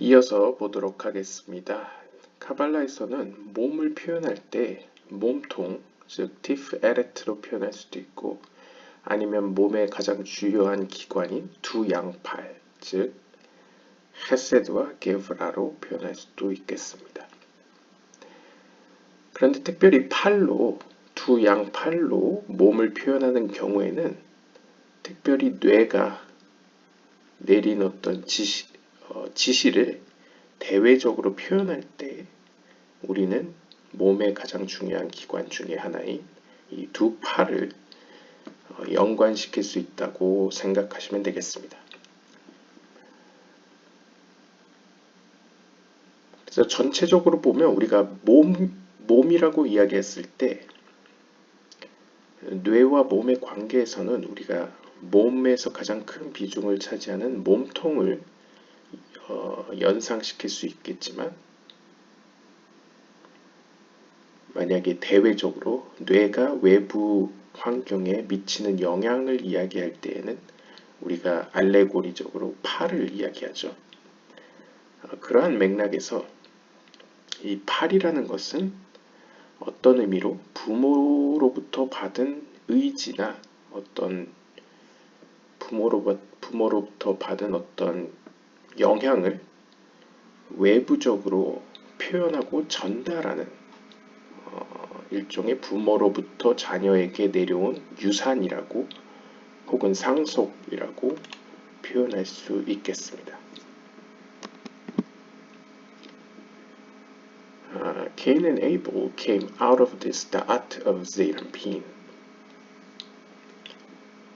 이어서 보도록 하겠습니다. 카발라에서는 몸을 표현할 때 몸통, 즉 티프 에레트로 표현할 수도 있고 아니면 몸의 가장 주요한 기관인 두 양팔, 즉 헤세드와 게브라로 표현할 수도 있겠습니다. 그런데 특별히 팔로, 두 양팔로 몸을 표현하는 경우에는 특별히 뇌가 내린 어떤 지시를 대외적으로 표현할 때 우리는 몸의 가장 중요한 기관 중에 하나인 이 두 팔을 연관시킬 수 있다고 생각하시면 되겠습니다. 그래서 전체적으로 보면 우리가 몸이라고 이야기했을 때 뇌와 몸의 관계에서는 우리가 몸에서 가장 큰 비중을 차지하는 몸통을 연상시킬 수 있겠지만 만약에 대외적으로 뇌가 외부 환경에 미치는 영향을 이야기할 때에는 우리가 알레고리적으로 팔을 이야기하죠. 그러한 맥락에서 이 팔이라는 것은 어떤 의미로 부모로부터 받은 의지나 어떤 부모로부터 받은 어떤 영향을 외부적으로 표현하고 전달하는 일종의 부모로부터 자녀에게 내려온 유산이라고 혹은 상속이라고 표현할 수 있겠습니다. Cain and Abel came out of this da'at of Zeranpin.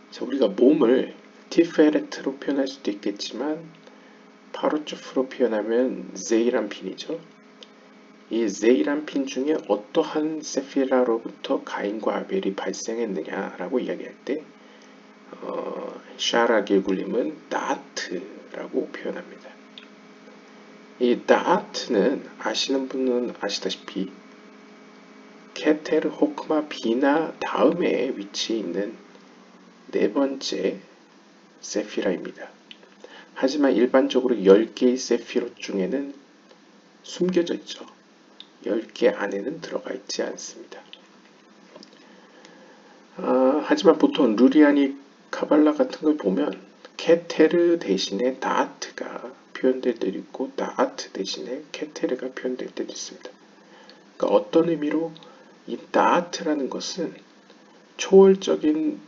자, 우리가 몸을 티페레트로 표현할 수도 있겠지만 파로초프로 표현하면 제이란핀이죠. 이 제이란핀 중에 어떠한 세피라로부터 가인과 아벨이 발생했느냐라고 이야기할 때 샤라 길굴림은 다아트라고 표현합니다. 이 다아트는 아시는 분은 아시다시피 케테르, 호크마, 비나 다음에 위치해 있는 네 번째 세피라입니다. 하지만 일반적으로 10개의 세피롯 중에는 숨겨져 있죠. 10개 안에는 들어가 있지 않습니다. 하지만 보통 루리아니 카발라 같은 걸 보면 케테르 대신에 다아트가 표현될 때도 있고 다아트 대신에 케테르가 표현될 때도 있습니다. 그러니까 어떤 의미로 이 다아트라는 것은 초월적인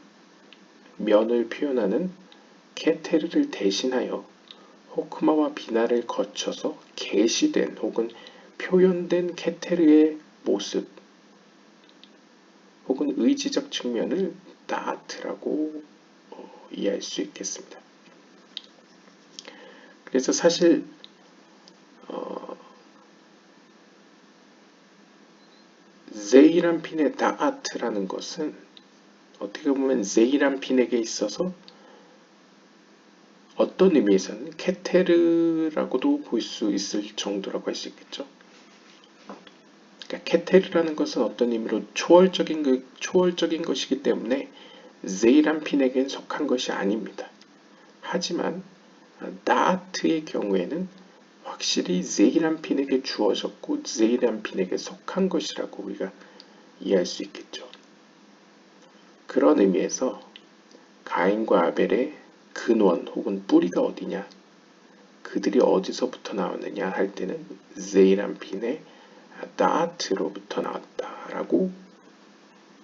면을 표현하는 케테르를 대신하여 호크마와 비나를 거쳐서 계시된 혹은 표현된 케테르의 모습 혹은 의지적 측면을 다아트라고 이해할 수 있겠습니다. 그래서 사실 제이란핀의 다아트라는 것은 어떻게 보면 제이란핀에게 있어서 어떤 의미에서는 케테르라고도 볼 수 있을 정도라고 할 수 있겠죠. 그러니까 케테르라는 것은 어떤 의미로 초월적인 것이기 때문에 제이란핀에겐 속한 것이 아닙니다. 하지만 다아트의 경우에는 확실히 제이란핀에게 주어졌고 제이란핀에게 속한 것이라고 우리가 이해할 수 있겠죠. 그런 의미에서 가인과 아벨의 근원 혹은 뿌리가 어디냐, 그들이 어디서부터 나왔느냐 할 때는 제이란핀의 다아트로부터 나왔다라고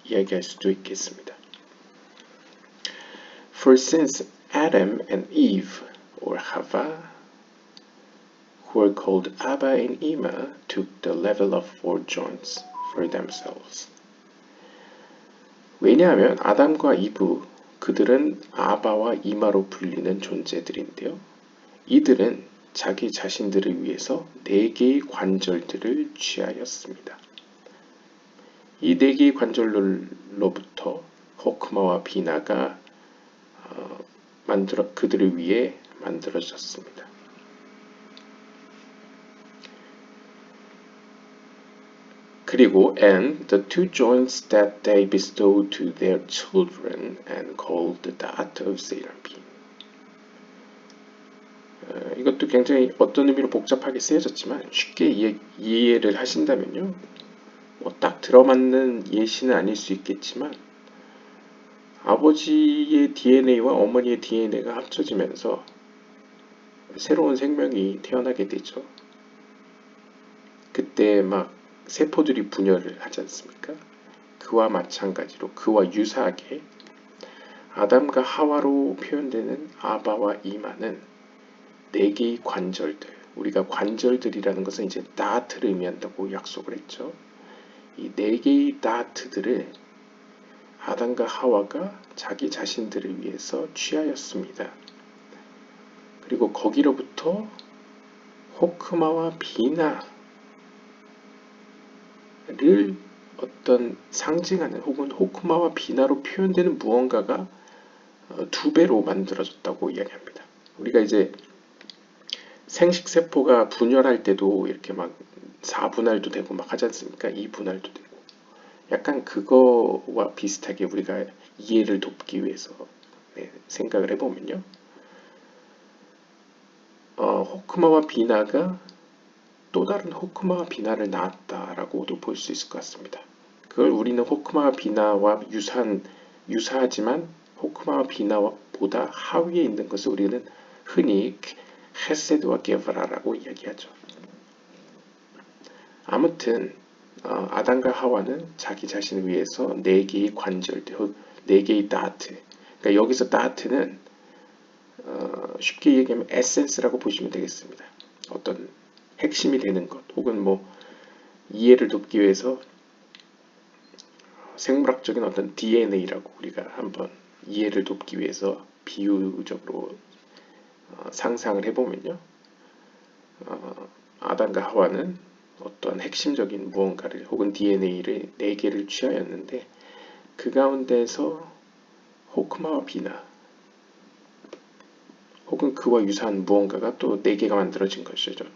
이야기할 수도 있겠습니다. For since Adam and Eve, or Hava, who are called Abba and Ima, took the level of four joints for themselves. 왜냐하면 아담과 이브, 그들은 아바와 이마로 불리는 존재들인데요. 이들은 자기 자신들을 위해서 4개의 관절들을 취하였습니다. 이 4개의 관절로부터 호크마와 비나가 그들을 위해 만들어졌습니다. 그리고 and the two joints that they bestowed to their children and called the da'at of Zeranpin. 이것도 굉장히 어떤 의미로 복잡하게 쓰여졌지만 쉽게 이해를 하신다면요. 뭐 딱 들어맞는 예시는 아닐 수 있겠지만 아버지의 DNA와 어머니의 DNA가 합쳐지면서 새로운 생명이 태어나게 되죠. 그때 막 세포들이 분열을 하지 않습니까? 그와 마찬가지로 그와 유사하게 아담과 하와로 표현되는 아바와 이마는 네 개의 관절들, 우리가 관절들이라는 것은 이제 다트를 의미한다고 약속을 했죠. 이 네 개의 다트들을 아담과 하와가 자기 자신들을 위해서 취하였습니다. 그리고 거기로부터 호크마와 비나를 어떤 상징하는 혹은 호크마와 비나로 표현되는 무언가가 두 배로 만들어졌다고 이야기합니다. 우리가 이제 생식세포가 분열할 때도 이렇게 막 4분할도 되고 막 하지 않습니까? 2분할도 되고. 약간 그거와 비슷하게 우리가 이해를 돕기 위해서 생각을 해보면요. 호크마와 비나가 또 다른 호크마와 비나를 낳았다라고도 볼 수 있을 것 같습니다. 그걸 우리는 호크마와 비나와 유사하지만 호크마와 비나보다 하위에 있는 것을 우리는 흔히 헤세드와 게브라라고 이야기하죠. 아무튼 아담과 하와는 자기 자신을 위해서 네 개의 관절들, 네 개의 다트. 그러니까 여기서 다트는 쉽게 얘기하면 에센스라고 보시면 되겠습니다. 어떤 핵심이 되는 것, 혹은 뭐 이해를 돕기 위해서 생물학적인 어떤 DNA라고 우리가 한번 이해를 돕기 위해서 비유적으로 상상을 해보면요. 아담과 하와는 어떤 핵심적인 무언가를 혹은 DNA를 4개를 취하였는데 그 가운데서 호크마와 비나 혹은 그와 유사한 무언가가 또 4개가 만들어진 것이죠.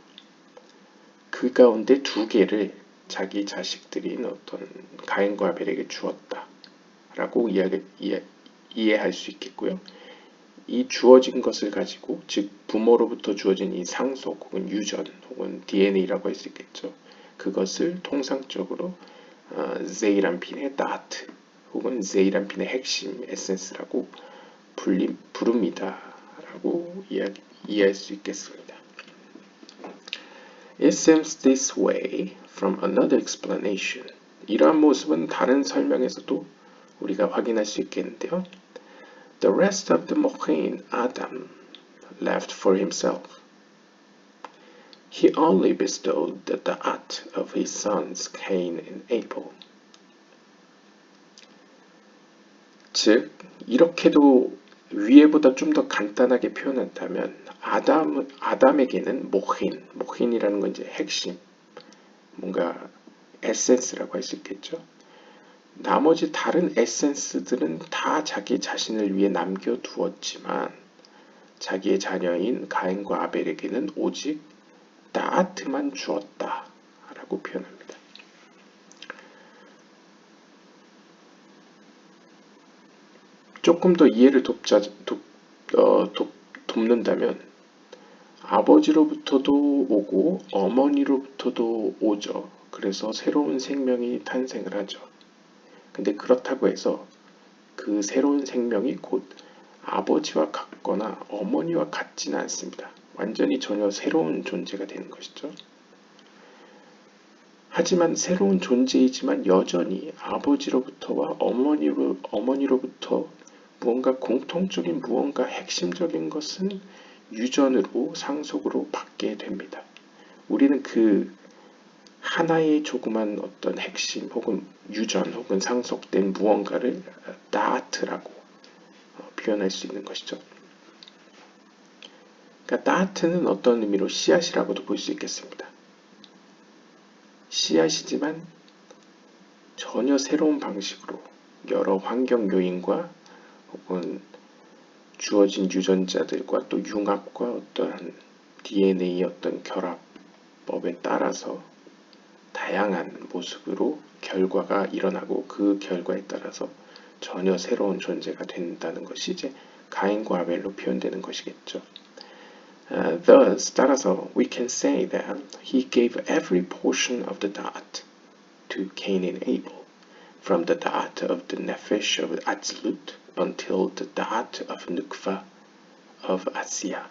그 가운데 2개를 자기 자식들인 어떤 가인과 아벨에게 주었다 라고 이해할 수 있겠고요. 이 주어진 것을 가지고 즉 부모로부터 주어진 이 상속 혹은 유전 혹은 DNA라고 할 수 있겠죠. 그것을 통상적으로 제이란핀의 다트 혹은 제이란핀의 핵심 에센스라고 부릅니다. 라고 이해할 수 있겠습니다. It seems this way from another explanation. 이러한 모습은 다른 설명에서도 우리가 확인할 수 있겠는데요. The rest of the Mochin Adam left for himself. He only bestowed the da'at of his sons Cain and Abel. 즉, 이렇게도 위에보다 좀 더 간단하게 표현한다면 아담에게는 모힌이라는 건 이제 핵심, 뭔가 에센스라고 할 수 있겠죠. 나머지 다른 에센스들은 다 자기 자신을 위해 남겨두었지만 자기의 자녀인 가인과 아벨에게는 오직 다아트만 주었다 라고 표현합니다. 조금 더 이해를 돕는다면 아버지로부터도 오고 어머니로부터도 오죠. 그래서 새로운 생명이 탄생을 하죠. 근데 그렇다고 해서 그 새로운 생명이 곧 아버지와 같거나 어머니와 같지는 않습니다. 완전히 전혀 새로운 존재가 되는 것이죠. 하지만 새로운 존재이지만 여전히 아버지로부터와 어머니로부터 무언가 공통적인 무언가 핵심적인 것은 유전으로 상속으로 받게 됩니다. 우리는 그 하나의 조그만 어떤 핵심 혹은 유전 혹은 상속된 무언가를 다아트라고 표현할 수 있는 것이죠. 그러니까 다아트는 어떤 의미로 씨앗이라고도 볼 수 있겠습니다. 씨앗이지만 전혀 새로운 방식으로 여러 환경 요인과 혹은 주어진 유전자들과 또 융합과 어떠한 DNA의 어떤 결합법에 따라서 다양한 모습으로 결과가 일어나고 그 결과에 따라서 전혀 새로운 존재가 된다는 것이 이제 가인과 아벨로 표현되는 것이겠죠. Thus, 따라서 we can say that he gave every portion of the dot to Cain and Abel, from the dot of the nefesh of Atzilut until the dot of Nukva of Asiya,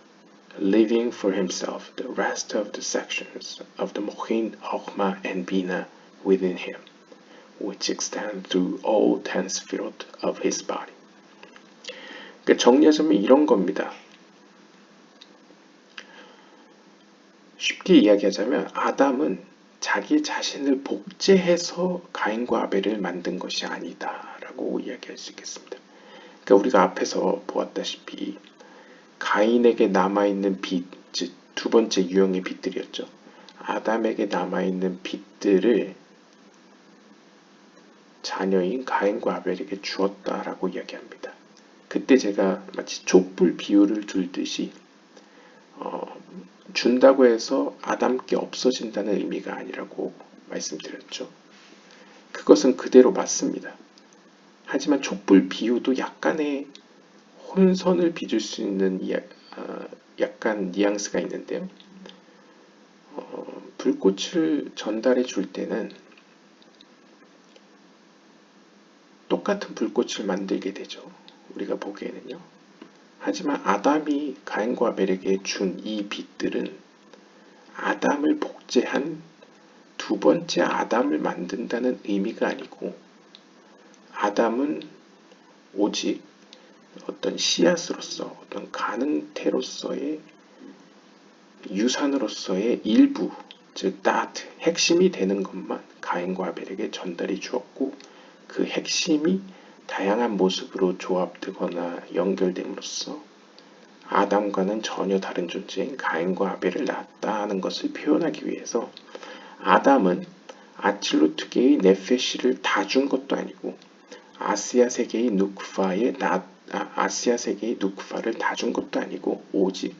leaving for himself the rest of the sections of the Mochin, Chochmah, and Bina within him, which extend through all 10 sefirot of his body. 그러니까 정리하자면 이런 겁니다. 쉽게 이야기하자면 아담은 자기 자신을 복제해서 가인과 아벨을 만든 것이 아니다 라고 이야기할 수 있겠습니다. 그러니까 우리가 앞에서 보았다시피 가인에게 남아있는 빛, 즉 두 번째 유형의 빛들이었죠. 아담에게 남아있는 빛들을 자녀인 가인과 아벨에게 주었다라고 이야기합니다. 그때 제가 마치 촛불 비유를 들듯이 준다고 해서 아담께 없어진다는 의미가 아니라고 말씀드렸죠. 그것은 그대로 맞습니다. 하지만 촛불 비유도 약간의 혼선을 빚을 수 있는 약간 뉘앙스가 있는데요. 불꽃을 전달해 줄 때는 똑같은 불꽃을 만들게 되죠. 우리가 보기에는요. 하지만 아담이 가인과 아벨에게 준 이 빛들은 아담을 복제한 두 번째 아담을 만든다는 의미가 아니고 아담은 오직 어떤 씨앗으로서 어떤 가능태로서의 유산으로서의 일부, 즉 다트, 핵심이 되는 것만 가인과 아벨에게 전달이 주었고 그 핵심이 다양한 모습으로 조합되거나 연결됨으로써 아담과는 전혀 다른 존재인 가인과 아벨을 낳았다 하는 것을 표현하기 위해서 아담은 아칠루트계의 네페시를 다 준 것도 아니고 아시아 세계의 누크파를 다 준 것도 아니고 오직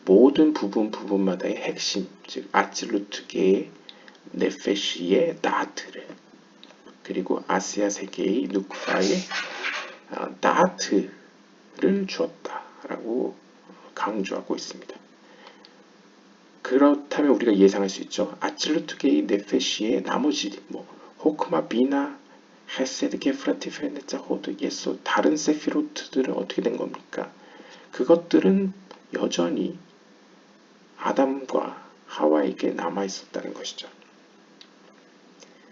모든 부분마다의 핵심, 즉 아칠루트계의 네페시의 나트를 그리고 아시아 세계의 누크파의 나트를 주었다라고 강조하고 있습니다. 그렇다면 우리가 예상할 수 있죠. 아칠루트계의 네페시의 나머지 호크마, 비나, 헤세드, 게프라티, 페네자, 호드, 예소 다른 세피로트들은 어떻게 된 겁니까? 그것들은 여전히 아담과 하와에게 남아있었다는 것이죠.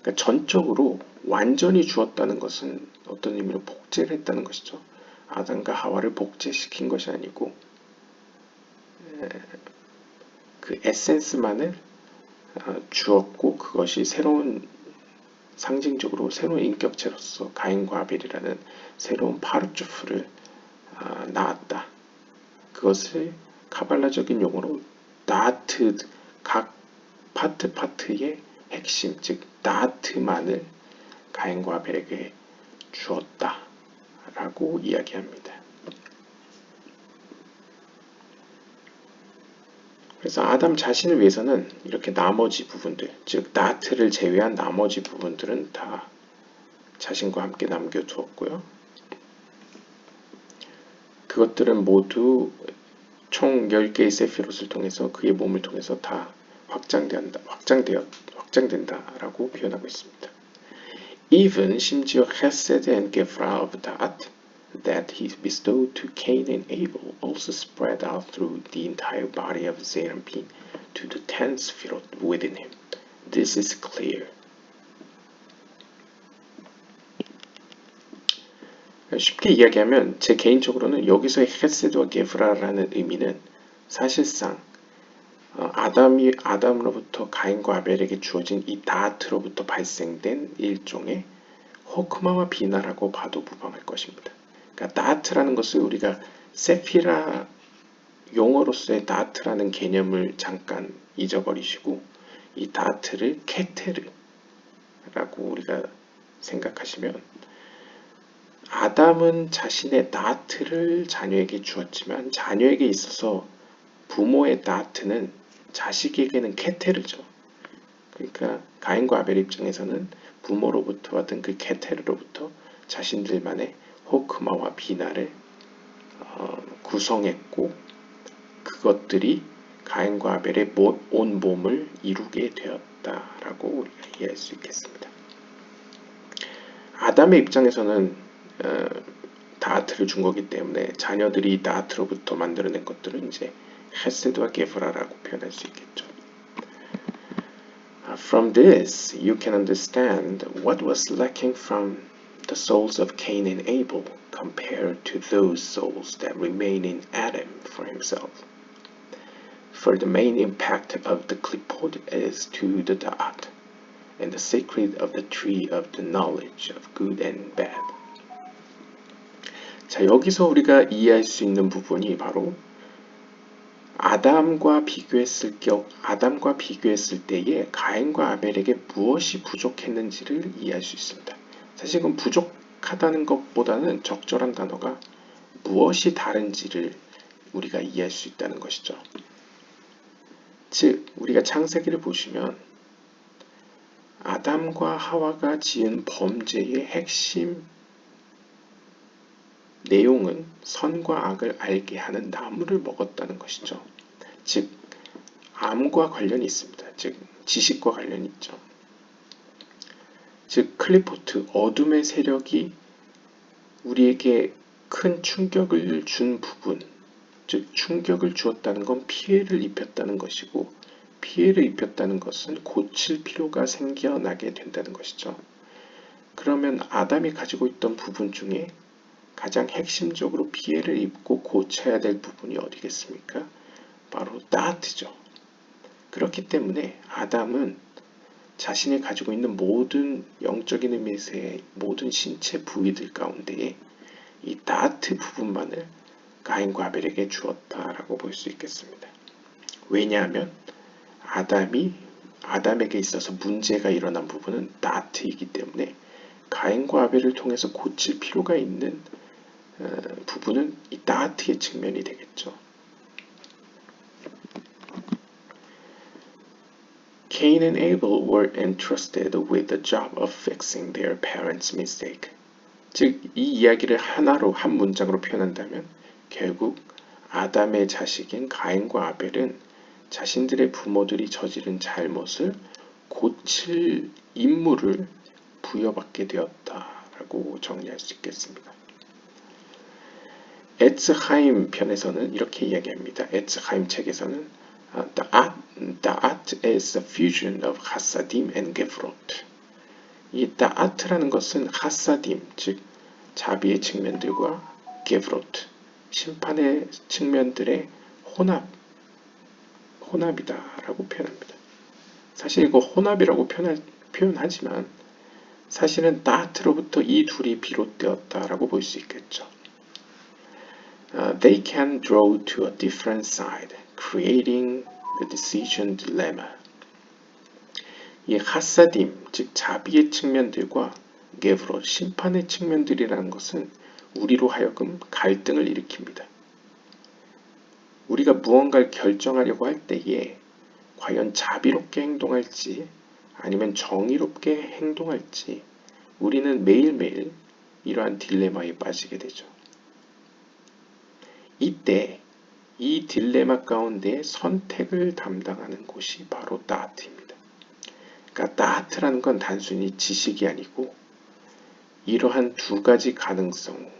그러니까 전적으로 완전히 주었다는 것은 어떤 의미로 복제를 했다는 것이죠. 아담과 하와를 복제시킨 것이 아니고 그 에센스만을 주었고 그것이 새로운 상징적으로 새로운 인격체로서 가인과 아벨이라는 새로운 파르주프를 낳았다. 그것을 카발라적인 용어로 나트, 각 파트의 핵심, 즉 나트만을 가인과 아벨에게 주었다 라고 이야기합니다. 그래서 아담 자신을 위해서는 이렇게 나머지 부분들, 즉 나트를 제외한 나머지 부분들은 다 자신과 함께 남겨두었고요. 그것들은 모두 총 10개의 세피롯을 통해서 그의 몸을 통해서 다 확장된다라고 표현하고 있습니다. Even 심지어 Chesed and Gefra of that he bestowed to Cain and Abel also spread out through the entire body of Zeranpin to the 10 sefirot within him. This is clear. 쉽게 이야기하면 제 개인적으로는 여기서의 헤세드와 게프라라는 의미는 사실상 아담으로부터 가인과 아벨에게 주어진 이 다트로부터 발생된 일종의 호크마와 비나라고 봐도 무방할 것입니다. 그러니까 다트라는 것을 우리가 세피라 용어로서의 다트라는 개념을 잠깐 잊어버리시고 이 다트를 케테르라고 우리가 생각하시면 아담은 자신의 다트를 자녀에게 주었지만 자녀에게 있어서 부모의 다트는 자식에게는 케테르죠. 그러니까 가인과 아벨 입장에서는 부모로부터 받은 그 케테르로부터 자신들만의 호크마와 비나를 구성했고 그것들이 가인과 아벨의 온 몸을 이루게 되었다라고 우리가 이해할 수 있겠습니다. 아담의 입장에서는 다하트를 준 거기 때문에 자녀들이 다하트로부터 만들어낸 것들은 이제 헤세드와 게브라라고 표현할 수 있겠죠. From this, you can understand what was lacking from the souls of Cain and Abel compared to those souls that remain in Adam for himself. For the main impact of the clipboard is to the dot, and the secret of the tree of the knowledge of good and bad. 자, 여기서 우리가 이해할 수 있는 부분이 바로 아담과 비교했을 때에 가인과 아벨에게 무엇이 부족했는지를 이해할 수 있습니다. 사실 이건 부족하다는 것보다는 적절한 단어가 무엇이 다른지를 우리가 이해할 수 있다는 것이죠. 즉, 우리가 창세기를 보시면 아담과 하와가 지은 범죄의 핵심 내용은 선과 악을 알게 하는 나무를 먹었다는 것이죠. 즉, 암과 관련이 있습니다. 즉, 지식과 관련이 있죠. 즉, 클리포트, 어둠의 세력이 우리에게 큰 충격을 준 부분, 즉 충격을 주었다는 건 피해를 입혔다는 것이고, 피해를 입혔다는 것은 고칠 필요가 생겨나게 된다는 것이죠. 그러면 아담이 가지고 있던 부분 중에 가장 핵심적으로 피해를 입고 고쳐야 될 부분이 어디겠습니까? 바로 다하트죠. 그렇기 때문에 아담은 자신이 가지고 있는 모든 영적인 의미에서의 모든 신체 부위들 가운데에 이 다하트 부분만을 가인과 아벨에게 주었다라고 볼 수 있겠습니다. 왜냐하면 아담에게 있어서 문제가 일어난 부분은 다하트이기 때문에 가인과 아벨을 통해서 고칠 필요가 있는 부분은 이 다하트의 측면이 되겠죠. Cain and Abel were entrusted with the job of fixing their parents' mistake. 즉, 이 이야기를 하나로 한 문장으로 표현한다면 결국 아담의 자식인 가인과 아벨은 자신들의 부모들이 저지른 잘못을 고칠 임무를 부여받게 되었다라고 정리할 수 있겠습니다. 에츠하임 편에서는 이렇게 이야기합니다. 에츠하임 책에서는 Da'at is the fusion of 하사딤 and 게브롯. 이 Da'at라는 것은 하사딤, 즉 자비의 측면들과 게브롯, 심판의 측면들의 혼합이다라고 표현합니다. 사실 이거 혼합이라고 표현하지만 사실은 Da'at로부터 이 둘이 비롯되었다라고 볼 수 있겠죠. They can draw to a different side, creating the decision dilemma. 이 하사딤, 즉 자비의 측면들과 게브롯, 심판의 측면들이라는 것은 우리로 하여금 갈등을 일으킵니다. 우리가 무언가를 결정하려고 할 때에 과연 자비롭게 행동할지 아니면 정의롭게 행동할지 우리는 매일매일 이러한 딜레마에 빠지게 되죠. 이때 이 딜레마 가운데 선택을 담당하는 곳이 바로 다하트입니다. 그러니까 다하트라는 건 단순히 지식이 아니고 이러한 두 가지 가능성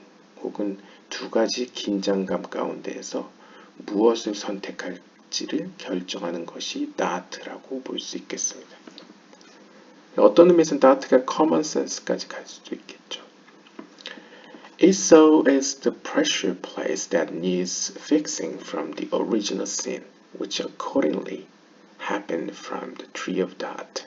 혹은 두 가지 긴장감 가운데에서 무엇을 선택할지를 결정하는 것이 다하트라고 볼 수 있겠습니다. 어떤 의미에서는 다하트가 common sense까지 갈 수도 있겠죠. It so is the pressure place that needs fixing from the original sin, which accordingly happened from the tree of Da'at.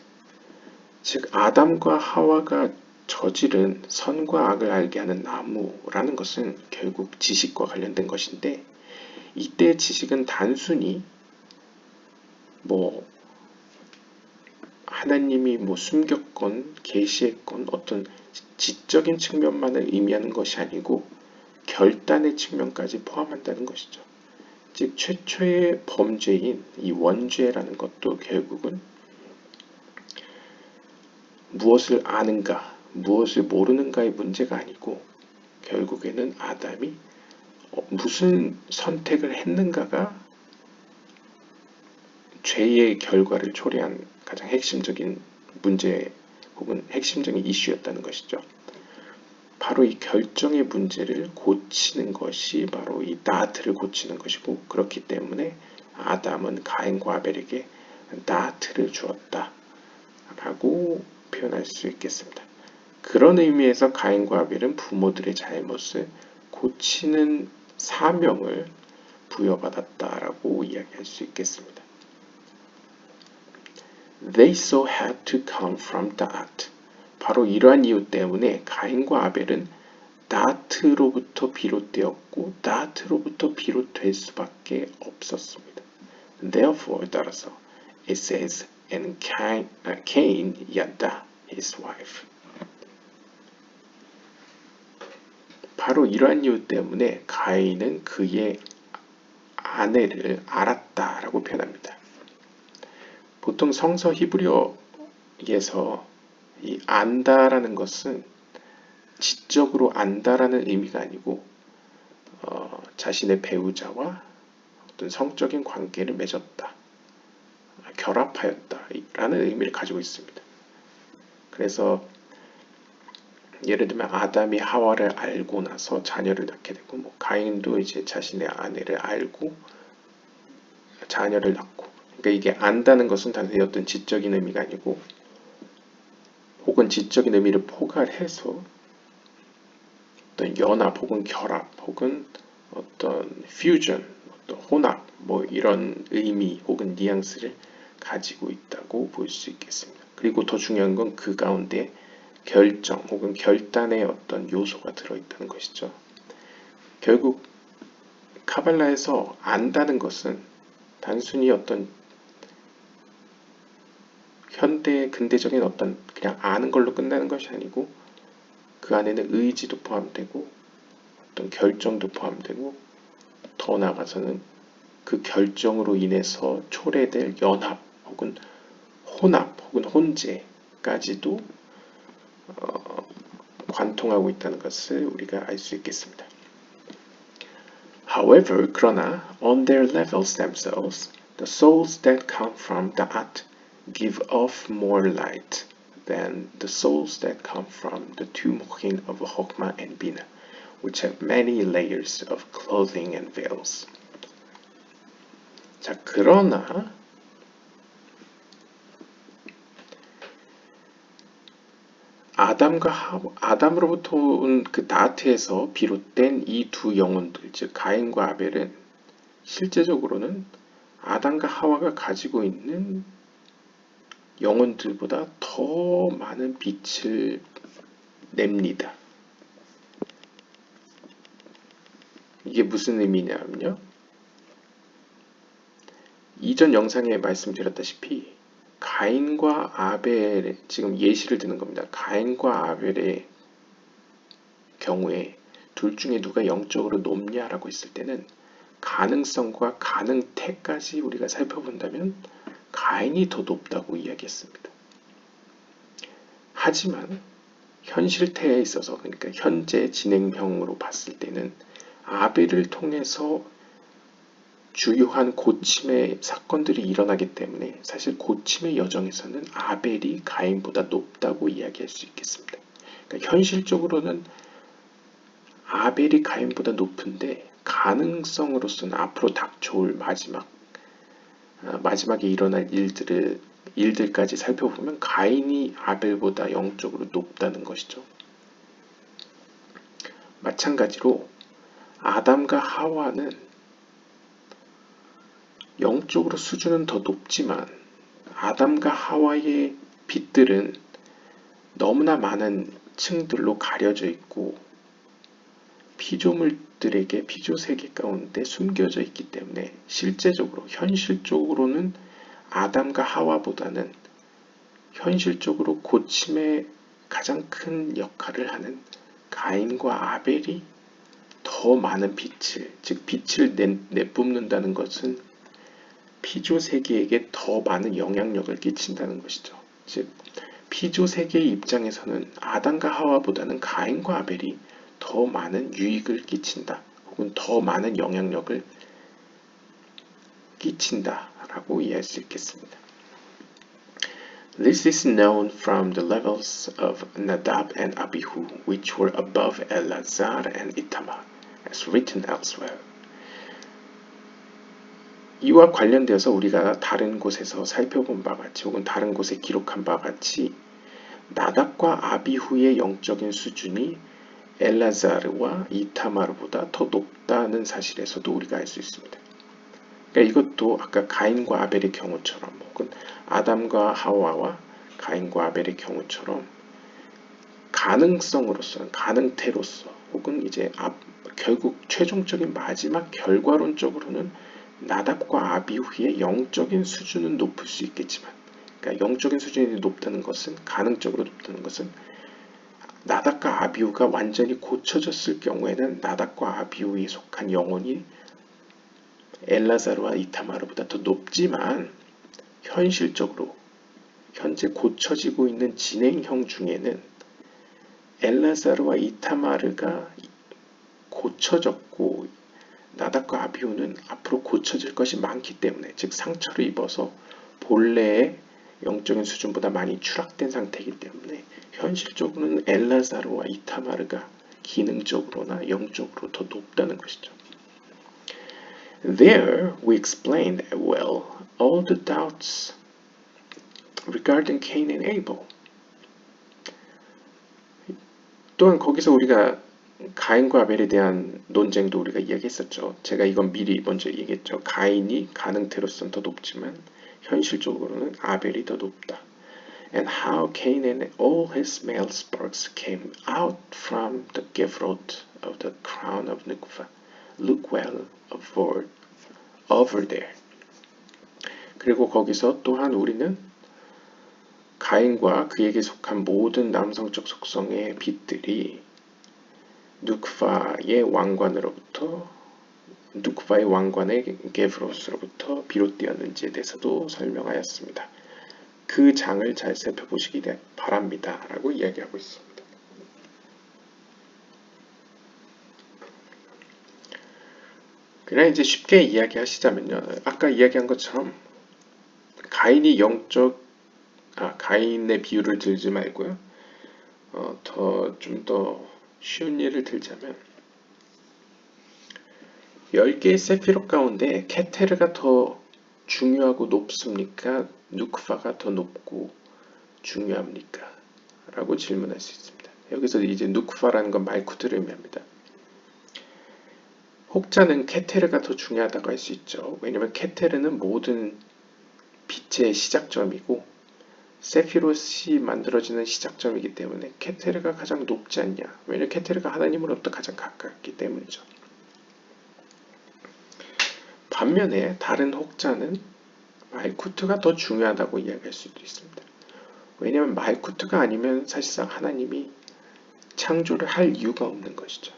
즉 아담과 하와가 저지른 선과 악을 알게 하는 나무라는 것은 결국 지식과 관련된 것인데 이때 지식은 단순히 하나님이 숨겼건 계시했건 어떤 지적인 측면만을 의미하는 것이 아니고 결단의 측면까지 포함한다는 것이죠. 즉 최초의 범죄인 이 원죄라는 것도 결국은 무엇을 아는가, 무엇을 모르는가의 문제가 아니고 결국에는 아담이 무슨 선택을 했는가가 죄의 결과를 초래한 가장 핵심적인 문제 혹은 핵심적인 이슈였다는 것이죠. 바로 이 결정의 문제를 고치는 것이 바로 이 나트를 고치는 것이고, 그렇기 때문에 아담은 가인과 아벨에게 나트를 주었다 라고 표현할 수 있겠습니다. 그런 의미에서 가인과 아벨은 부모들의 잘못을 고치는 사명을 부여받았다라고 이야기할 수 있겠습니다. They so had to come from that. 바로 이러한 이유 때문에 가인과 아벨은 다트로부터 비롯되었고 다트로부터 비롯될 수밖에 없었습니다. Therefore, 따라서 it says, and Cain yada his wife. 바로 이러한 이유 때문에 가인은 그의 아내를 알았다라고 표현합니다. 보통 성서 히브리어에서 이 안다라는 것은 지적으로 안다라는 의미가 아니고 자신의 배우자와 어떤 성적인 관계를 맺었다, 결합하였다 라는 의미를 가지고 있습니다. 그래서 예를 들면 아담이 하와를 알고 나서 자녀를 낳게 되고, 가인도 이제 자신의 아내를 알고 자녀를 낳고, 그러니까 이게 안다는 것은 단순히 어떤 지적인 의미가 아니고 혹은 지적인 의미를 포괄해서 어떤 연합 혹은 결합 혹은 어떤 퓨전, 어떤 혼합 이런 의미 혹은 뉘앙스를 가지고 있다고 볼 수 있겠습니다. 그리고 더 중요한 건 그 가운데 결정 혹은 결단의 어떤 요소가 들어있다는 것이죠. 결국 카발라에서 안다는 것은 단순히 어떤 현대 근대적인 어떤 그냥 아는 걸로 끝나는 것이 아니고 그 안에는 의지도 포함되고 어떤 결정도 포함되고 더 나아가서는 그 결정으로 인해서 초래될 연합 혹은 혼합 혹은 혼재까지도 관통하고 있다는 것을 우리가 알 수 있겠습니다. However, 그러나 on their levels themselves, the souls that come from Da'at give off more light than the souls that come from the two mochin of Chokmah and Bina, which have many layers of clothing and veils. 자, 그러나 아담으로부터 온 그 나트에서 비롯된 이 두 영혼들, 즉 가인과 아벨은 실제적으로는 아담과 하와가 가지고 있는 영혼들보다 더 많은 빛을 냅니다. 이게 무슨 의미냐면요, 이전 영상에 말씀드렸다시피 가인과 아벨의, 지금 예시를 드는 겁니다. 가인과 아벨의 경우에 둘 중에 누가 영적으로 높냐라고 했을 때는 가능성과 가능태까지 우리가 살펴본다면 가인이 더 높다고 이야기했습니다. 하지만 현실태에 있어서, 그러니까 현재 진행형으로 봤을 때는 아벨을 통해서 주요한 고침의 사건들이 일어나기 때문에 사실 고침의 여정에서는 아벨이 가인보다 높다고 이야기할 수 있겠습니다. 그러니까 현실적으로는 아벨이 가인보다 높은데 가능성으로서는 앞으로 닥쳐올 마지막에 일어날 일들까지 살펴보면 가인이 아벨보다 영적으로 높다는 것이죠. 마찬가지로 아담과 하와는 영적으로 수준은 더 높지만 아담과 하와의 빛들은 너무나 많은 층들로 가려져 있고 피조물들에게 피조세계 가운데 숨겨져 있기 때문에 실제적으로 현실적으로는 아담과 하와보다는 현실적으로 고침의 가장 큰 역할을 하는 가인과 아벨이 더 많은 빛을, 즉 빛을 내뿜는다는 것은 피조세계에게 더 많은 영향력을 끼친다는 것이죠. 즉 피조세계의 입장에서는 아담과 하와보다는 가인과 아벨이 더 많은 유익을 끼친다 혹은 더 많은 영향력을 끼친다 라고 이해할 수 있겠습니다. This is known from the levels of Nadab and Abihu, which were above Eleazar and Itamar, as written elsewhere. 이와 관련되어서 우리가 다른 곳에서 살펴본 바 같이 혹은 다른 곳에 기록한 바 같이 나답과 아비후의 영적인 수준이 엘라자르와 이타마르보다 더 높다는 사실에서도 우리가 알 수 있습니다. 그러니까 이것도 아까 가인과 아벨의 경우처럼 혹은 아담과 하와와 가인과 아벨의 경우처럼 가능성으로서, 가능태로서 혹은 이제 결국 최종적인 마지막 결과론적으로는 나답과 아비후의 영적인 수준은 높을 수 있겠지만, 그러니까 영적인 수준이 높다는 것은, 가능적으로 높다는 것은 나답과 아비후가 완전히 고쳐졌을 경우에는 나답과 아비후에 속한 영혼이 엘라자르와 이타마르보다 더 높지만, 현실적으로 현재 고쳐지고 있는 진행형 중에는 엘라자르와 이타마르가 고쳐졌고 나답과 아비후는 앞으로 고쳐질 것이 많기 때문에, 즉 상처를 입어서 본래의 영적인 수준보다 많이 추락된 상태이기 때문에 현실적으로는 엘라자르와 이타마르가 기능적으로나 영적으로 더 높다는 것이죠. There we explained well all the doubts regarding Cain and Abel. 또한 거기서 우리가 가인과 아벨에 대한 논쟁도 우리가 이야기했었죠. 제가 이건 미리 먼저 얘기했죠. 가인이 가능태로서는 더 높지만 현실적으로는 아벨이 더 높다. And how Cain and all his male sparks came out from the gevurot of the crown of Nukva. Look well over there. 그리고 거기서 또한 우리는 가인과 그에게 속한 모든 남성적 속성의 빛들이 누크바의 왕관의 게브로스로부터 비롯되었는지에 대해서도 설명하였습니다. 그 장을 잘 살펴보시기 바랍니다. 라고 이야기하고 있습니다. 그냥 이제 쉽게 이야기하시자면요. 아까 이야기한 것처럼 가인의 비유를 들지 말고요. 좀 더 쉬운 예를 들자면 10개의 세피롯 가운데 케테르가 더 중요하고 높습니까? 누크바가 더 높고 중요합니까? 라고 질문할 수 있습니다. 여기서 이제 누크바라는 건 말쿠트를 의미합니다. 혹자는 케테르가 더 중요하다고 할 수 있죠. 왜냐하면 케테르는 모든 빛의 시작점이고 세피롯이 만들어지는 시작점이기 때문에 케테르가 가장 높지 않냐. 왜냐하면 케테르가 하나님으로부터 가장 가깝기 때문이죠. 반면에 다른 혹자는 말쿠트가 더 중요하다고 이야기할 수도 있습니다. 왜냐하면 말쿠트가 아니면 사실상 하나님이 창조를 할 이유가 없는 것이죠.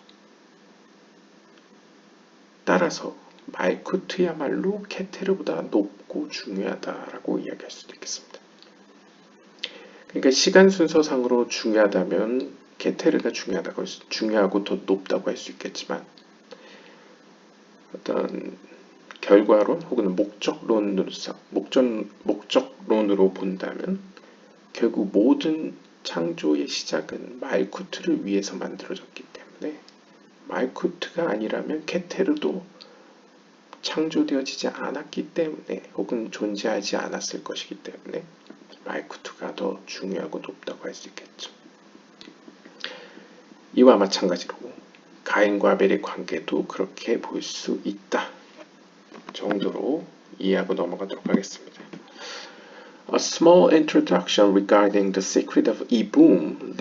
따라서 말쿠트야말로 케테르보다 높고 중요하다라고 이야기할 수도 있겠습니다. 그러니까 시간 순서상으로 중요하다면 케테르가 중요하고 더 높다고 할 수 있겠지만 어떤 결과론 혹은 목적론으로 본다면 결국 모든 창조의 시작은 말쿠트를 위해서 만들어졌기 때문에 말쿠트가 아니라면 케테르도 창조되어지지 않았기 때문에 혹은 존재하지 않았을 것이기 때문에 말쿠트가 더 중요하고 높다고 할 수 있겠죠. 이와 마찬가지로 가인과 아벨의 관계도 그렇게 볼 수 있다 정도로 이해하고 넘어가도록 하겠습니다. A small introduction regarding the secret of Ibum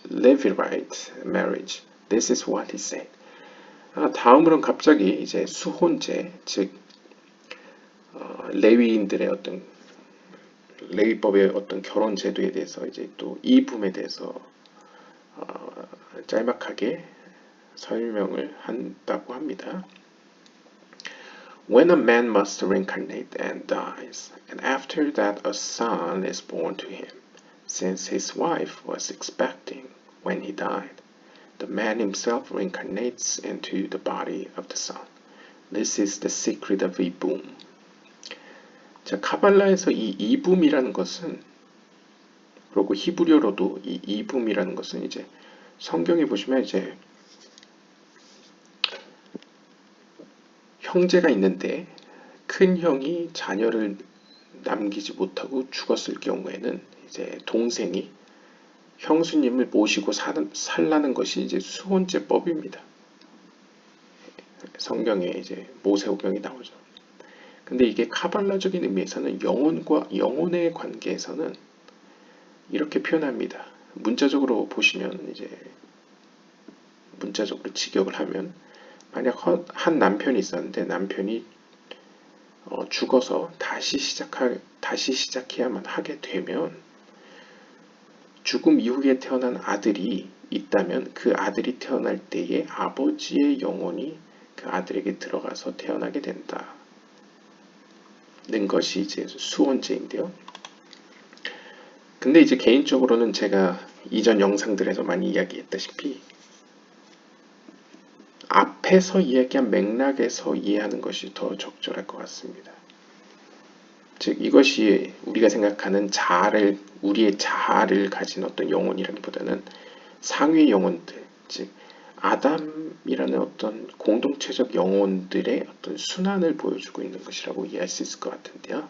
Levirate marriage. This is what he said. 다음으로는 갑자기 이제 수혼제, 즉 레위인들의 어떤 레위법의 어떤 결혼 제도에 대해서 이제 또 이붐에 대해서 짤막하게 설명을 한다고 합니다. When a man must reincarnate and dies, and after that a son is born to him, since his wife was expecting when he died, the man himself reincarnates into the body of the son. This is the secret of 이붐. 자, 카발라에서 이 이붐이라는 것은, 그리고 히브리어로도 이 이붐이라는 것은 이제 성경에 보시면 이제 형제가 있는데 큰 형이 자녀를 남기지 못하고 죽었을 경우에는 이제 동생이 형수님을 모시고 살라는 것이 이제 수혼제법입니다. 성경에 이제 모세오경이 나오죠. 근데 이게 카발라적인 의미에서는 영혼과 영혼의 관계에서는 이렇게 표현합니다. 문자적으로 보시면 이제 문자적으로 직역을 하면 만약 한 남편이 있었는데 남편이 죽어서 다시 시작해야만 하게 되면 죽음 이후에 태어난 아들이 있다면 그 아들이 태어날 때에 아버지의 영혼이 그 아들에게 들어가서 태어나게 된다는 것이 이제 수혼제인데요. 근데 이제 개인적으로는 제가 이전 영상들에서 많이 이야기했다시피 앞에서 이야기한 맥락에서 이해하는 것이 더 적절할 것 같습니다. 즉 이것이 우리가 생각하는 우리의 자아를 가진 어떤 영혼이라기보다는 상위 영혼들, 즉 아담이라는 어떤 공동체적 영혼들의 어떤 순환을 보여주고 있는 것이라고 이해할 수 있을 것 같은데요.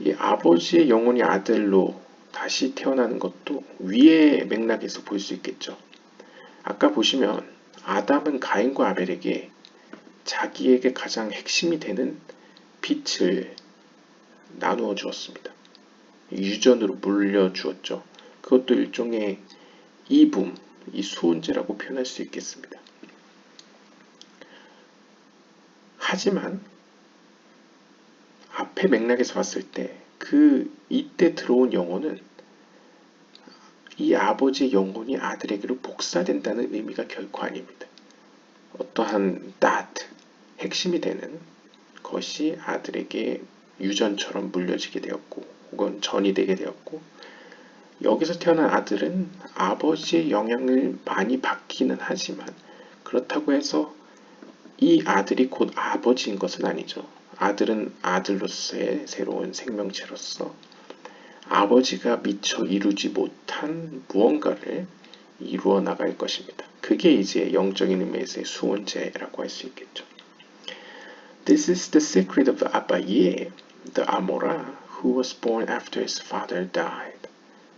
이 아버지의 영혼이 아들로 다시 태어나는 것도 위의 맥락에서 볼 수 있겠죠. 아까 보시면 아담은 가인과 아벨에게 자기에게 가장 핵심이 되는 빛을 나누어 주었습니다. 유전으로 물려주었죠. 그것도 일종의 이붐, 이 수혼제라고 표현할 수 있겠습니다. 하지만 앞의 맥락에서 봤을 때 이때 들어온 영혼은 이 아버지의 영혼이 아들에게로 복사된다는 의미가 결코 아닙니다. 어떠한 핵심이 되는 것이 아들에게 유전처럼 물려지게 되었고 혹은 전이되게 되었고 여기서 태어난 아들은 아버지의 영향을 많이 받기는 하지만 그렇다고 해서 이 아들이 곧 아버지인 것은 아니죠. 아들은 아들로서의 새로운 생명체로서 아버지가 미처 이루지 못한 무언가를 이루어 나갈 것입니다. 그게 이제 영적인 의미에서의 수혼제라고 할 수 있겠죠. This is the secret of Abaye, the Amora, who was born after his father died.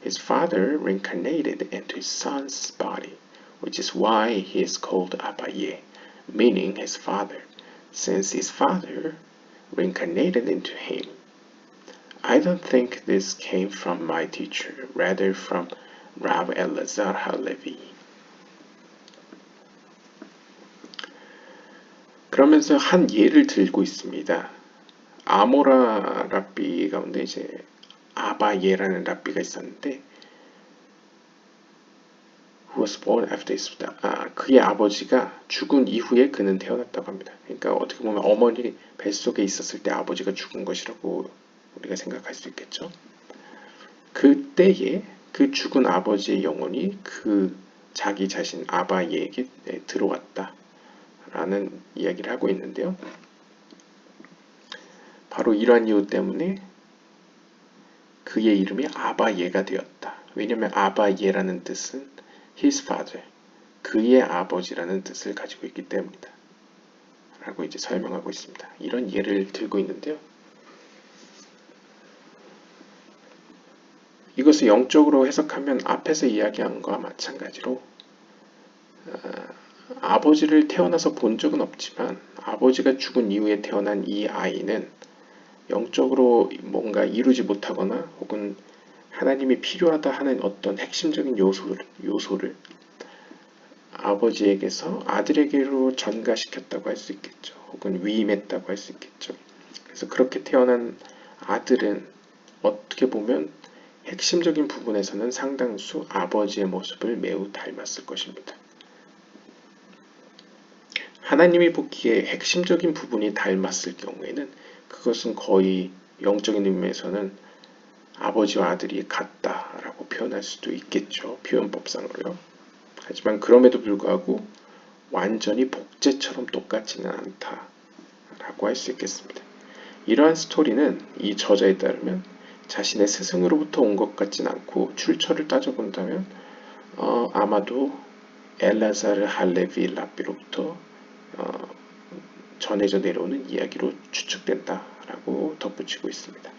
His father reincarnated into his son's body, which is why he is called Abaye, meaning his father, since his father reincarnated into him. I don't think this came from my teacher, rather from Rav Elazar Halevi. 그러면서 한 예를 들고 있습니다. 아모라 랍비 가운데 이제 아바예라는 랍비가 있었는데 who was born after his 그의 아버지가 죽은 이후에 그는 태어났다고 합니다. 그러니까 어떻게 보면 어머니 뱃속에 있었을 때 아버지가 죽은 것이라고 우리가 생각할 수 있겠죠. 그때에 그 죽은 아버지의 영혼이 자기 자신 아바예에게 들어왔다라는 이야기를 하고 있는데요. 바로 이러한 이유 때문에 그의 이름이 아바예가 되었다. 왜냐하면 아바예라는 뜻은 his father, 그의 아버지라는 뜻을 가지고 있기 때문이다. 라고 이제 설명하고 있습니다. 이런 예를 들고 있는데요. 이것을 영적으로 해석하면 앞에서 이야기한 것과 마찬가지로 아버지를 태어나서 본 적은 없지만 아버지가 죽은 이후에 태어난 이 아이는 영적으로 뭔가 이루지 못하거나 혹은 하나님이 필요하다 하는 어떤 핵심적인 요소를 아버지에게서 아들에게로 전가시켰다고 할 수 있겠죠. 혹은 위임했다고 할 수 있겠죠. 그래서 그렇게 태어난 아들은 어떻게 보면 핵심적인 부분에서는 상당수 아버지의 모습을 매우 닮았을 것입니다. 하나님이 보기에 핵심적인 부분이 닮았을 경우에는 그것은 거의 영적인 의미에서는 아버지와 아들이 같다라고 표현할 수도 있겠죠. 표현법상으로요. 하지만 그럼에도 불구하고 완전히 복제처럼 똑같지는 않다라고 할 수 있겠습니다. 이러한 스토리는 이 저자에 따르면 자신의 스승으로부터 온 것 같진 않고 출처를 따져본다면 아마도 엘라자르 할레비 라비로부터 전해져 내려오는 이야기로 추측된다라고 덧붙이고 있습니다.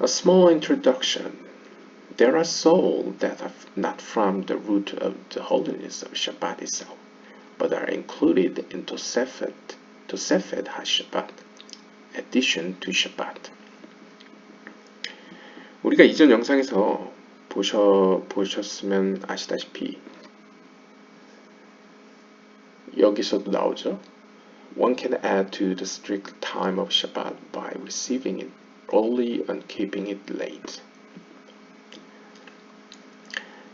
A small introduction. There are souls that are not from the root of the holiness of Shabbat itself, but are included in Tosefet HaShabbat, addition to Shabbat. 우리가 이전 영상에서 보셨으면 아시다시피 여기서도 나오죠. One can add to the strict time of Shabbat by receiving it early and keeping it late.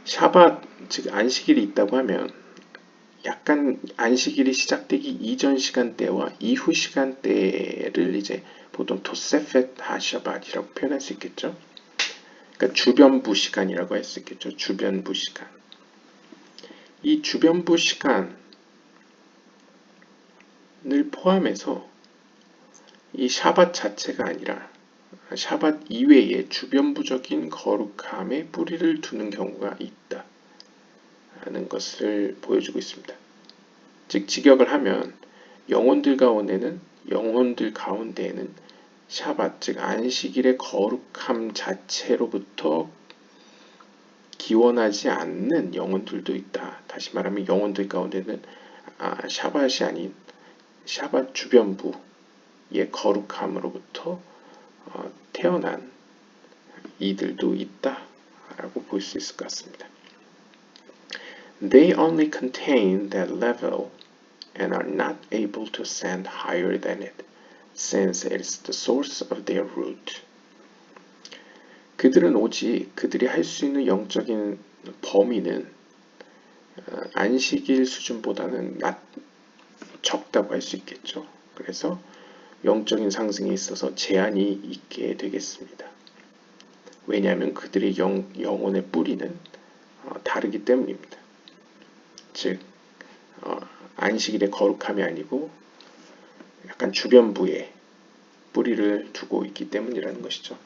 샤밧, 즉 안식일이 있다고 하면 약간 안식일이 시작되기 이전 시간대와 이후 시간대를 이제 보통 토세펫 하샤밧이라고 표현할 수 있겠죠. 그러니까 주변부 시간이라고 할 수 있겠죠. 주변부 시간. 이 주변부 시간을 포함해서 이 샤밧 자체가 아니라 샤밧 이외에 주변부적인 거룩함에 뿌리를 두는 경우가 있다 하는 것을 보여주고 있습니다. 즉 직역을 하면 영혼들 가운데에는 샤밧, 즉 안식일의 거룩함 자체로부터 기원하지 않는 영혼들도 있다. 다시 말하면 영혼들 가운데는 샤밧이 아닌 샤밧 주변부의 거룩함으로부터 태어난 이들도 있다라고 볼 수 있을 것 같습니다. They only contain that level and are not able to ascend higher than it, since it is the source of their root. 그들은 오직 그들이 할 수 있는 영적인 범위는 안식일 수준보다는 적다고 할 수 있겠죠. 그래서 영적인 상승에 있어서 제한이 있게 되겠습니다. 왜냐하면 그들의 영혼의 뿌리는 다르기 때문입니다. 즉 안식일의 거룩함이 아니고 약간 주변부에 뿌리를 두고 있기 때문이라는 것이죠.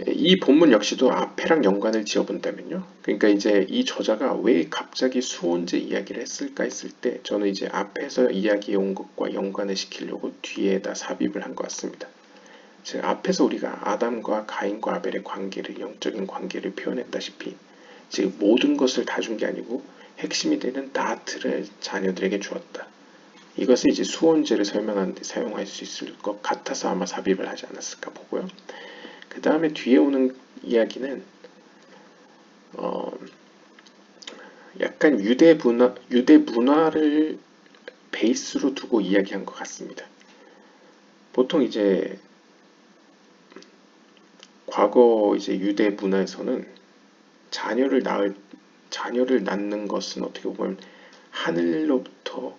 이 본문 역시도 앞에랑 연관을 지어본다면요. 그러니까 이제 이 저자가 왜 갑자기 수혼제 이야기를 했을까 했을 때 저는 이제 앞에서 이야기해 온 것과 연관을 시키려고 뒤에다 삽입을 한 것 같습니다. 즉 앞에서 우리가 아담과 가인과 아벨의 관계를 영적인 관계를 표현했다시피 즉 모든 것을 다 준 게 아니고 핵심이 되는 다트를 자녀들에게 주었다. 이것을 이제 수혼제를 설명하는 데 사용할 수 있을 것 같아서 아마 삽입을 하지 않았을까 보고요. 그 다음에 뒤에 오는 이야기는 약간 유대 문화를 베이스로 두고 이야기한 것 같습니다. 보통 이제 과거 이제 유대 문화에서는 자녀를 낳는 것은 어떻게 보면 하늘로부터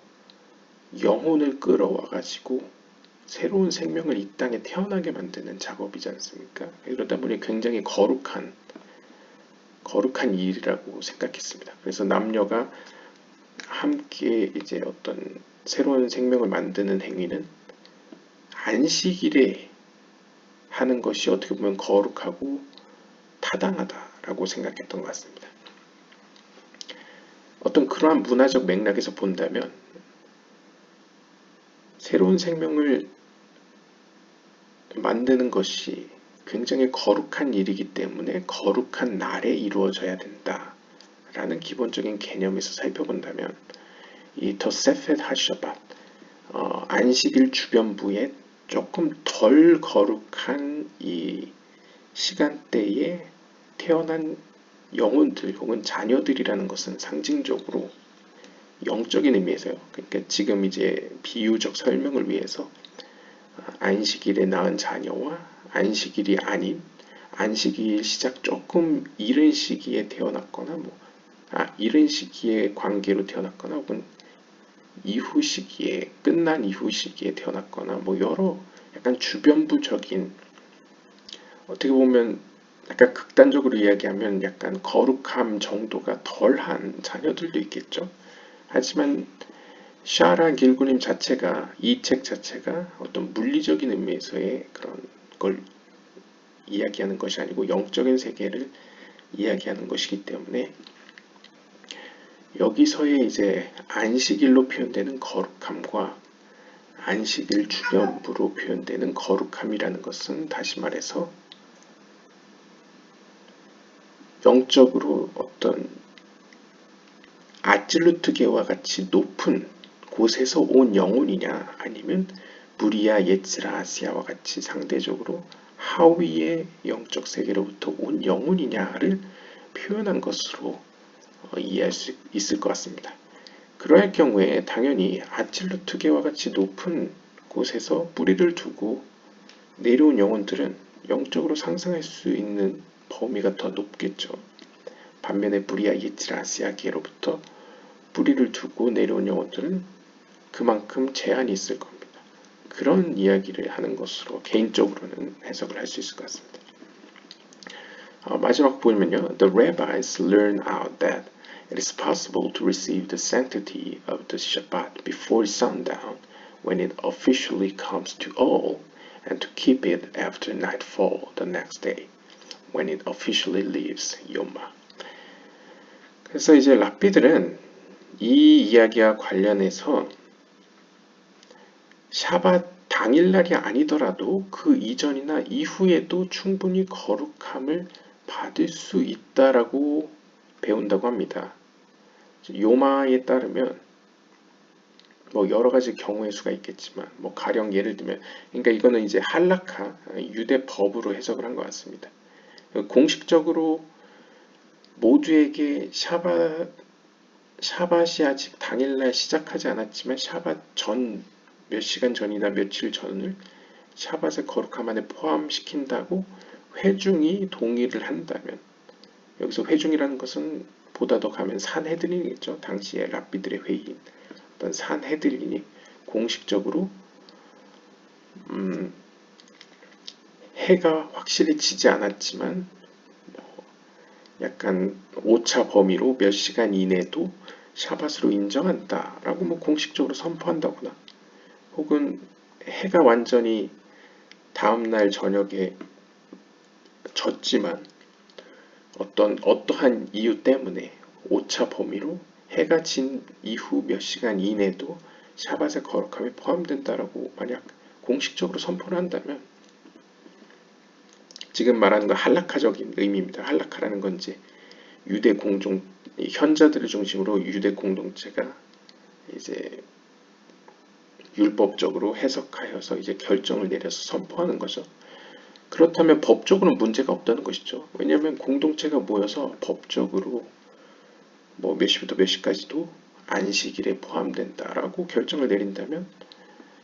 영혼을 끌어와 가지고 새로운 생명을 이 땅에 태어나게 만드는 작업이지 않습니까? 그러다 보니 굉장히 거룩한 일이라고 생각했습니다. 그래서 남녀가 함께 이제 어떤 새로운 생명을 만드는 행위는 안식일에 하는 것이 어떻게 보면 거룩하고 타당하다라고 생각했던 것 같습니다. 어떤 그러한 문화적 맥락에서 본다면 새로운 생명을 만드는 것이 굉장히 거룩한 일이기 때문에 거룩한 날에 이루어져야 된다라는 기본적인 개념에서 살펴본다면 이 토세펫 하샤밧 안식일 주변부에 조금 덜 거룩한 이 시간대에 태어난 영혼들 혹은 자녀들이라는 것은 상징적으로 영적인 의미에서요. 그러니까 지금 이제 비유적 설명을 위해서 안식일에 낳은 자녀와 안식일이 아닌 안식일 시작 조금 이른 시기에 태어났거나 이른 시기에 관계로 태어났거나 혹은 이후 시기에 끝난 이후 시기에 태어났거나 여러 약간 주변부적인 어떻게 보면 약간 극단적으로 이야기하면 약간 거룩함 정도가 덜한 자녀들도 있겠죠. 하지만 샤라 길구님 자체가 이 책 자체가 어떤 물리적인 의미에서의 그런 걸 이야기하는 것이 아니고 영적인 세계를 이야기하는 것이기 때문에 여기서의 이제 안식일로 표현되는 거룩함과 안식일 주념부로 표현되는 거룩함이라는 것은 다시 말해서 영적으로 어떤 아찔루트계와 같이 높은 곳에서 온 영혼이냐 아니면 무리아 예츠라 아시아와 같이 상대적으로 하위의 영적 세계로부터 온 영혼이냐를 표현한 것으로 이해할 수 있을 것 같습니다. 그러할 경우에 당연히 아찔루트계와 같이 높은 곳에서 뿌리를 두고 내려온 영혼들은 영적으로 상승할 수 있는 범위가 더 높겠죠. 반면에 무리아 예츠라 아시아계로부터 뿌리를 두고 내려온 영혼들은 그만큼 제한이 있을 겁니다. 그런 이야기를 하는 것으로 개인적으로는 해석을 할 수 있을 것 같습니다. 마지막 보면요. The rabbis learn out that it is possible to receive the sanctity of the Shabbat before sundown when it officially comes to all and to keep it after nightfall the next day when it officially leaves Yoma. 그래서 이제 랍비들은 이 이야기와 관련해서 샤밧 당일날이 아니더라도 그 이전이나 이후에도 충분히 거룩함을 받을 수 있다라고 배운다고 합니다. 요마에 따르면 뭐 여러 가지 경우의 수가 있겠지만 뭐 가령 예를 들면 그러니까 이거는 이제 할라카 유대 법으로 해석을 한 것 같습니다. 공식적으로 모두에게 샤밧이 아직 당일날 시작하지 않았지만 샤밧 전 몇 시간 전이나 며칠 전을 샤밧의 거룩함 안에 포함시킨다고 회중이 동의를 한다면 여기서 회중이라는 것은 보다 더 가면 산헤드린이겠죠. 당시의 랍비들의 회의인 어떤 산헤드린이 공식적으로 해가 확실히 지지 않았지만 약간 오차 범위로 몇 시간 이내도 샤밧으로 인정한다라고 뭐 공식적으로 선포한다거나 혹은 해가 완전히 다음날 저녁에 졌지만 어떠한 이유 때문에 오차 범위로 해가 진 이후 몇 시간 이내도 샤밧의 거룩함에 포함된다라고 만약 공식적으로 선포를 한다면 지금 말하는 건 할라카적인 의미입니다. 할라카라는 건 이제 유대 공동 현자들을 중심으로 유대 공동체가 이제 율법적으로 해석하여서 이제 결정을 내려서 선포하는 거죠. 그렇다면 법적으로는 문제가 없다는 것이죠. 왜냐하면 공동체가 모여서 법적으로 뭐 몇 시부터 몇 시까지도 안식일에 포함된다라고 결정을 내린다면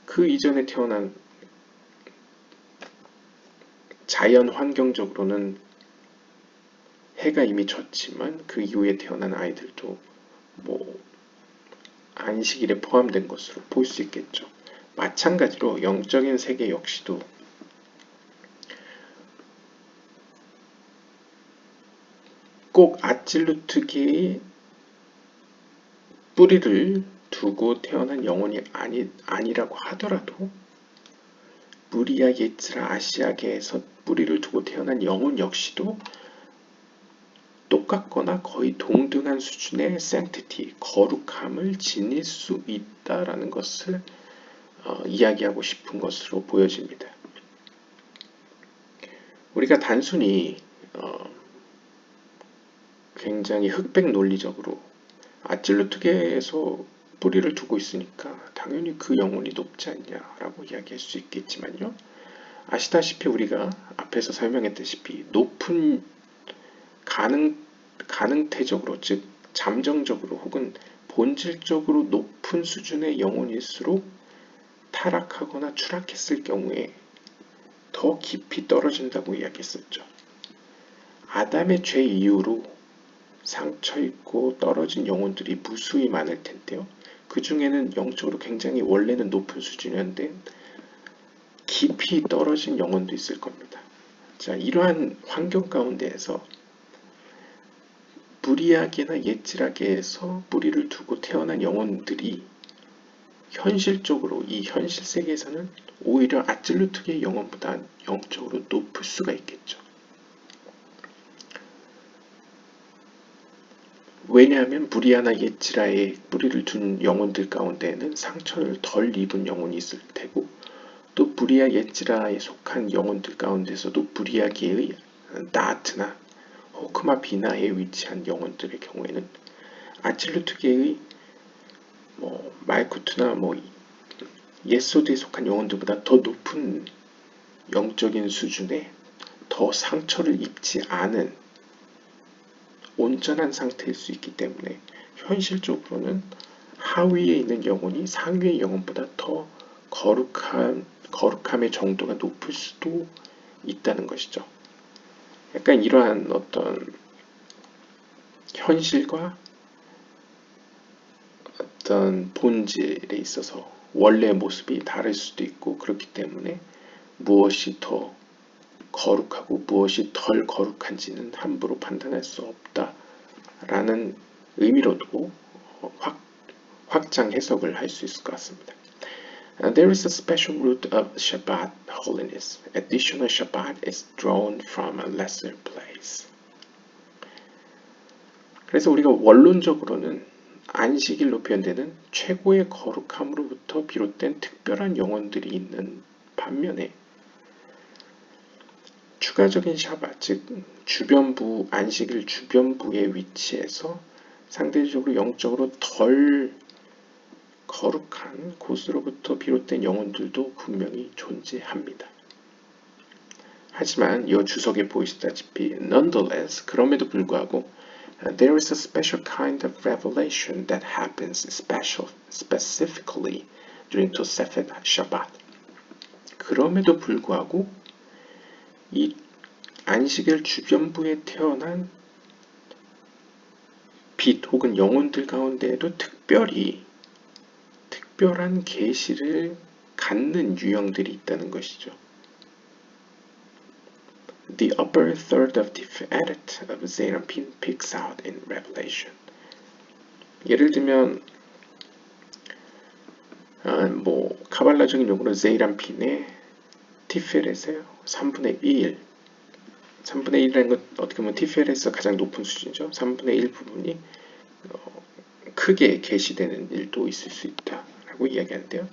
그 이전에 태어난 자연 환경적으로는 해가 이미 졌지만 그 이후에 태어난 아이들도 뭐 안식일에 포함된 것으로 볼 수 있겠죠. 마찬가지로 영적인 세계 역시도 꼭 아찔루트계의 뿌리를 두고 태어난 영혼이 아니라고 하더라도 무리아 예츠라 아시아계에서 뿌리를 두고 태어난 영혼 역시도 똑같거나 거의 동등한 수준의 sanctity, 거룩함을 지닐 수 있다라는 것을 이야기하고 싶은 것으로 보여집니다. 우리가 단순히 굉장히 흑백 논리적으로 아찔루트계에서 뿌리를 두고 있으니까 당연히 그 영혼이 높지 않냐라고 이야기할 수 있겠지만요. 아시다시피 우리가 앞에서 설명했다시피 높은 가능태적으로 즉 잠정적으로 혹은 본질적으로 높은 수준의 영혼일수록 타락하거나 추락했을 경우에 더 깊이 떨어진다고 이야기했었죠. 아담의 죄 이후로 상처입고 떨어진 영혼들이 무수히 많을 텐데요. 그 중에는 영적으로 굉장히 원래는 높은 수준이었는데 깊이 떨어진 영혼도 있을 겁니다. 자, 이러한 환경 가운데에서 무리하게나 옛질하게에서 뿌리를 두고 태어난 영혼들이 현실적으로 이 현실 세계에서는 오히려 아질루트계의 영혼보다 영적으로 높을 수가 있겠죠. 왜냐하면 무리아나 옛지라에 뿌리를 둔 영혼들 가운데에는 상처를 덜 입은 영혼이 있을 테고, 또 무리아 옛지라에 속한 영혼들 가운데서도 무리아계의 나아트나 호크마 비나에 위치한 영혼들의 경우에는 아칠루트계의 말쿠트나 예소드에 속한 영혼들보다 더 높은 영적인 수준에 더 상처를 입지 않은 온전한 상태일 수 있기 때문에 현실적으로는 하위에 있는 영혼이 상위의 영혼보다 더 거룩함의 정도가 높을 수도 있다는 것이죠. 약간 이러한 어떤 현실과 어떤 본질에 있어서 원래의 모습이 다를 수도 있고, 그렇기 때문에 무엇이 더 거룩하고 무엇이 덜 거룩한지는 함부로 판단할 수 없다라는 의미로도 확장 해석을 할 수 있을 것 같습니다. There is a special root of Shabbat holiness. Additional Shabbat is drawn from a lesser place. 그래서 우리가 원론적으로는 안식일로 표현되는 최고의 거룩함으로부터 비롯된 특별한 영혼들이 있는 반면에 추가적인 샤bat, 즉 주변부, 안식일 주변부의 위치에서 상대적으로 영적으로 덜 거룩한 곳으로부터 비롯된 영혼들도 분명히 존재합니다. 하지만 이 주석에 보이시다시피 nonetheless, 그럼에도 불구하고 there is a special kind of revelation that happens specifically during Tosefet Shabbat. 그럼에도 불구하고 이 안식일 주변부에 태어난 빛 혹은 영혼들 가운데에도 특별한 계시를 갖는 유형들이 있다는 것이죠. The upper third of Tiferet of Zeranpin peeks out in Revelation. 예를 들면 카발라적인 용어로 제이란핀의 티페렛의 3분의 1, 3분의 1이라는 건 어떻게 보면 티페렛에서 가장 높은 수준이죠. 3분의 1 부분이 크게 계시되는 일도 있을 수 있다라고 이야기하는데요.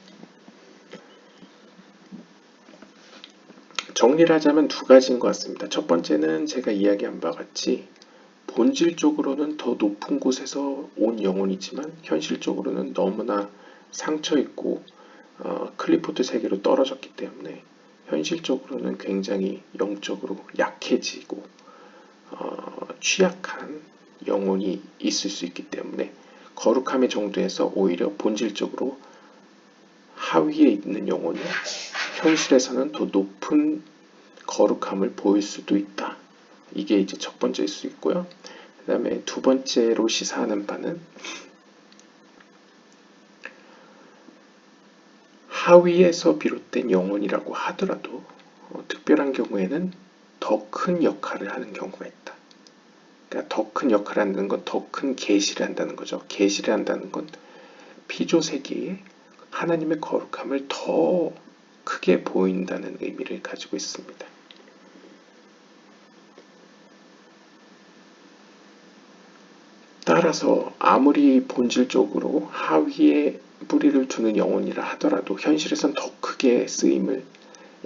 정리를 하자면 두 가지인 것 같습니다. 첫 번째는 제가 이야기한 바와 같이 본질적으로는 더 높은 곳에서 온 영혼이지만 현실적으로는 너무나 상처 있고 클리포트 세계로 떨어졌기 때문에 현실적으로는 굉장히 영적으로 약해지고 취약한 영혼이 있을 수 있기 때문에 거룩함의 정도에서 오히려 본질적으로 하위에 있는 영혼이 현실에서는 더 높은 거룩함을 보일 수도 있다. 이게 이제 첫 번째일 수 있고요. 그 다음에 두 번째로 시사하는 바는 하위에서 비롯된 영혼이라고 하더라도 특별한 경우에는 더 큰 역할을 하는 경우가 있다. 그러니까 더 큰 역할을 한다는 건 더 큰 계시를 한다는 거죠. 계시를 한다는 건 피조 세계에 하나님의 거룩함을 더 크게 보인다는 의미를 가지고 있습니다. 따라서 아무리 본질적으로 하위에 뿌리를 두는 영혼이라 하더라도 현실에선 더 크게 쓰임을,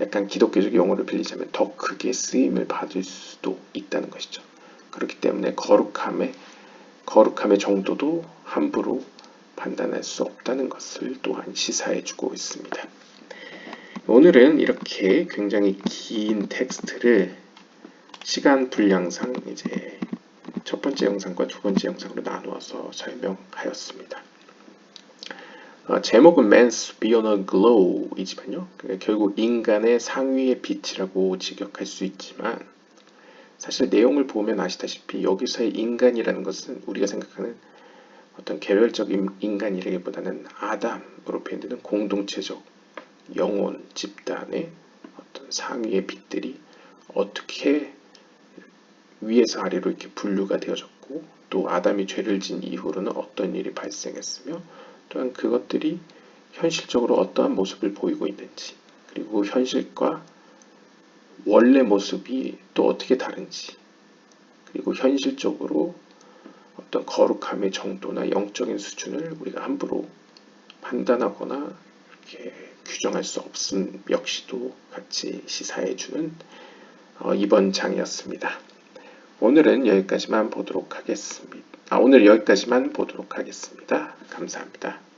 약간 기독교적 용어를 빌리자면 더 크게 쓰임을 받을 수도 있다는 것이죠. 그렇기 때문에 거룩함의 정도도 함부로 판단할 수 없다는 것을 또한 시사해주고 있습니다. 오늘은 이렇게 굉장히 긴 텍스트를 시간 분량상 이제 첫 번째 영상과 두 번째 영상으로 나누어서 설명하였습니다. 제목은 Man's Beyond a Glow이지만요. 결국 인간의 상위의 빛이라고 직역할 수 있지만 사실 내용을 보면 아시다시피 여기서의 인간이라는 것은 우리가 생각하는 어떤 개별적 인간이라기보다는 아담으로 표현되는 공동체적 영혼 집단의 어떤 상위의 빛들이 어떻게 위에서 아래로 이렇게 분류가 되어졌고 또 아담이 죄를 진 이후로는 어떤 일이 발생했으며 또한 그것들이 현실적으로 어떠한 모습을 보이고 있는지 그리고 현실과 원래 모습이 또 어떻게 다른지 그리고 현실적으로 어떤 거룩함의 정도나 영적인 수준을 우리가 함부로 판단하거나 이렇게 규정할 수 없음 역시도 같이 시사해주는 이번 장이었습니다. 오늘은 여기까지만 보도록 하겠습니다. 오늘 여기까지만 보도록 하겠습니다. 감사합니다.